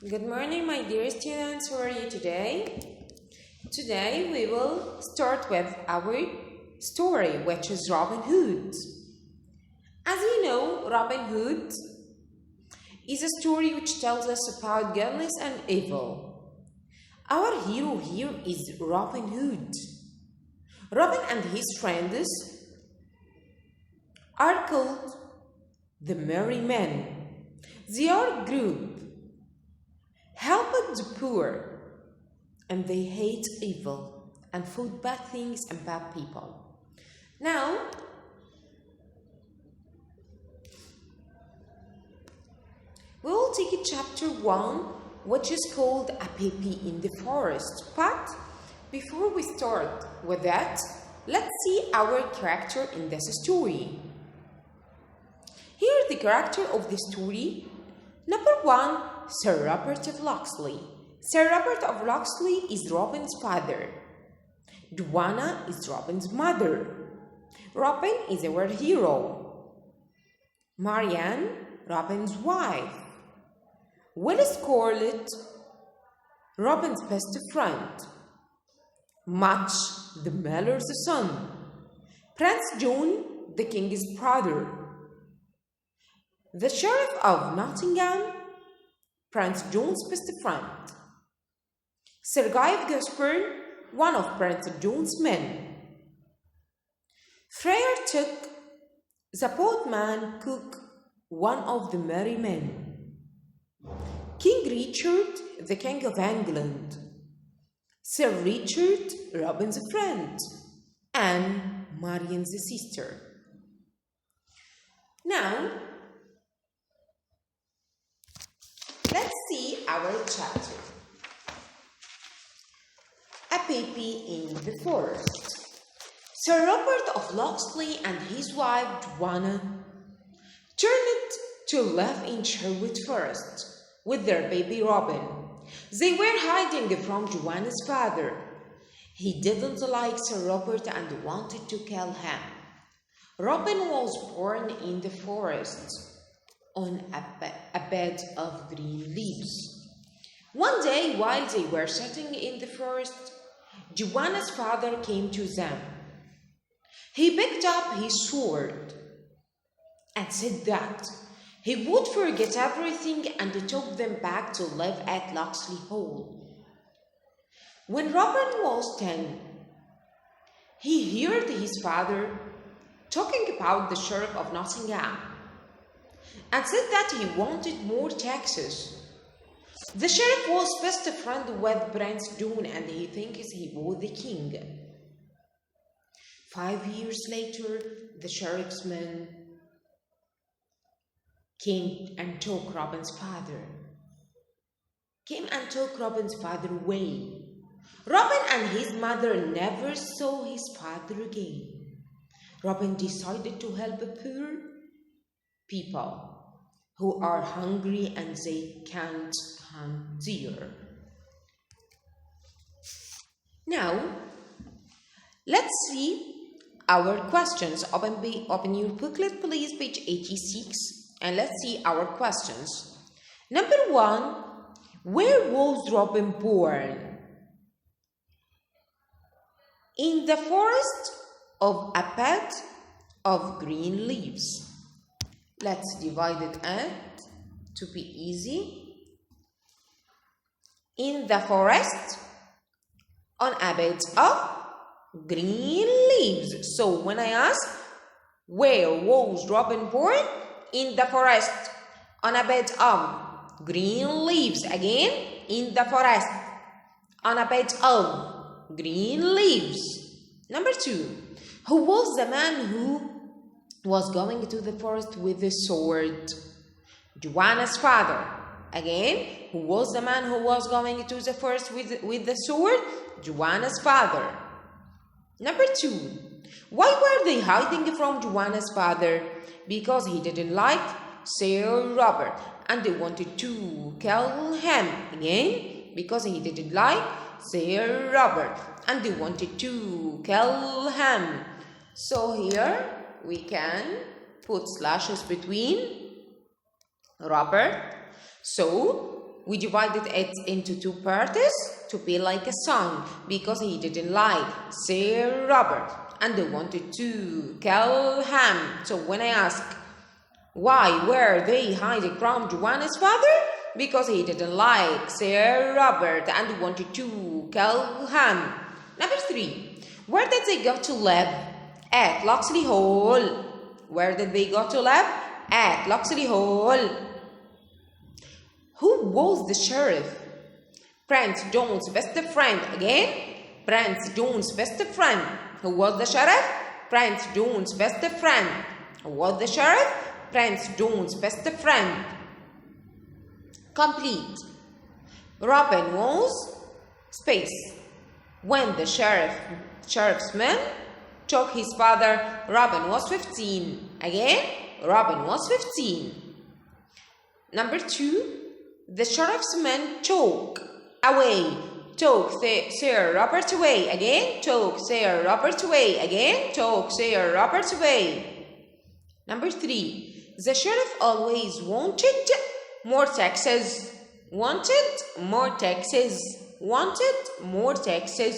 Good morning, my dear students. How are you today? Today we will start with our story, which is Robin Hood. As you know, Robin Hood is a story which tells us about goodness and evil. Our hero here is Robin Hood. Robin and his friends are called the Merry Men. They are a group helped the poor, and they hate evil and fought bad things and bad people. Now, we will take chapter 1, which is called A Baby in the Forest. But before we start with that, let's see our character in this story. Here is the character of the story. Number 1, Sir Robert of Locksley. Sir Robert of Locksley is Robin's father. Joanna is Robin's mother. Robin is our hero. Marianne, Robin's wife. Will Scarlet, Robin's best friend. Much, the miller's son. Prince John, the king's brother. The Sheriff of Nottingham, Prince John's best friend. Sir Guy of Gisborne, one of Prince John's men. Friar Tuck, the boatman cook, one of the merry men. King Richard, the King of England. Sir Richard, Robin's friend. Anne, Marian's sister. Now, let's see our chapter. A Baby in the Forest. Sir Robert of Locksley and his wife Joanna turned to live in Sherwood Forest with their baby Robin. They were hiding from Joanna's father. He didn't like Sir Robert and wanted to kill him. Robin was born in the forest on a bed of green leaves. One day, while they were sitting in the forest, Joanna's father came to them. He picked up his sword and said that he would forget everything and took them back to live at Locksley Hall. When Robin was 10, he heard his father talking about the Sheriff of Nottingham and said that he wanted more taxes. The sheriff was best friend with Prince John and he thinks he was the king. 5 years later, the sheriff's men came and took Robin's father away. Robin and his mother never saw his father again. Robin decided to help poor people who are hungry and they can't hunt deer. Now, let's see our questions. Open your booklet, please, page 86, and let's see our questions. Number 1, where was Robin born? In the forest of a bed of green leaves. Let's divide it out to be easy. In the forest, on a bed of green leaves. So when I ask, where was Robin born? In the forest, on a bed of green leaves. Again, in the forest, on a bed of green leaves. Number 2, who was the man who was going to the forest with the sword? Joanna's father. Again, who was the man who was going to the forest with the sword? Joanna's father. Number 2, why were they hiding from Joanna's father? Because he didn't like Sir Robert and they wanted to kill him. Again, because he didn't like Sir Robert and they wanted to kill him. So here we can put slashes between Robert. So we divided it into two parts to be like a song because he didn't like Sir Robert and they wanted to kill him. So when I ask why were they hiding from Joanna's father? Because he didn't like Sir Robert and wanted to kill him. Number 3. Where did they go to live? At Locksley Hall. Where did they go to live? At Locksley Hall. Who was the sheriff? Prince John's best friend. Again, Prince John's best friend. Who was the sheriff? Prince John's best friend. Who was the sheriff? Prince John's best friend. Complete. Robin was space. When the sheriff's men took his father, Robin was 15. Again, Robin was 15. Number 2. The sheriff's men took away. Took Sir Robert away. Again, took Sir Robert away. Again, took Sir Robert away. Number 3. The sheriff always wanted more taxes. Wanted more taxes. Wanted more taxes.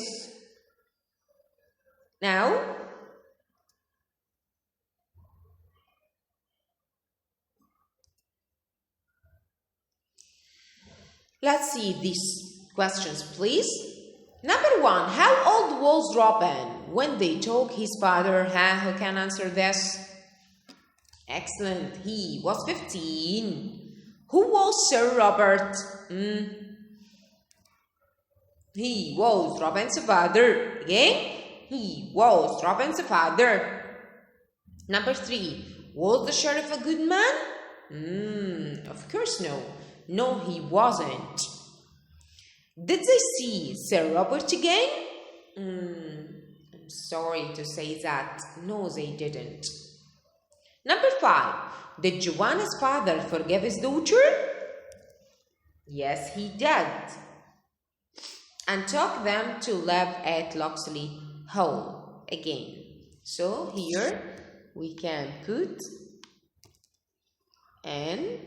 Now, let's see these questions, please. Number 1. How old was Robin when they took his father? Who can answer this? Excellent. He was 15. Who was Sir Robert? He was Robin's father. Again, he was Robin's father. Number 3. Was the sheriff a good man? Of course no. No, he wasn't. Did they see Sir Robert again? I'm sorry to say that. No, they didn't. Number 5. Did Joanna's father forgive his daughter? Yes, he did. And took them to live at Locksley Hall again. So here we can put and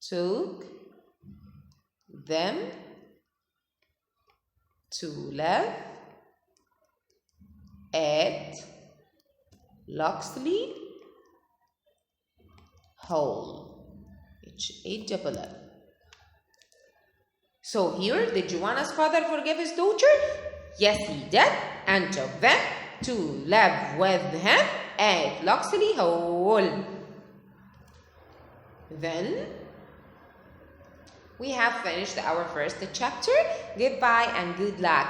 took them to live at Locksley Hall. H-A-L-L. So here, did Joanna's father forgive his daughter? Yes, he did, and took them to live with him at Locksley Hall. Then we have finished our first chapter. Goodbye and good luck.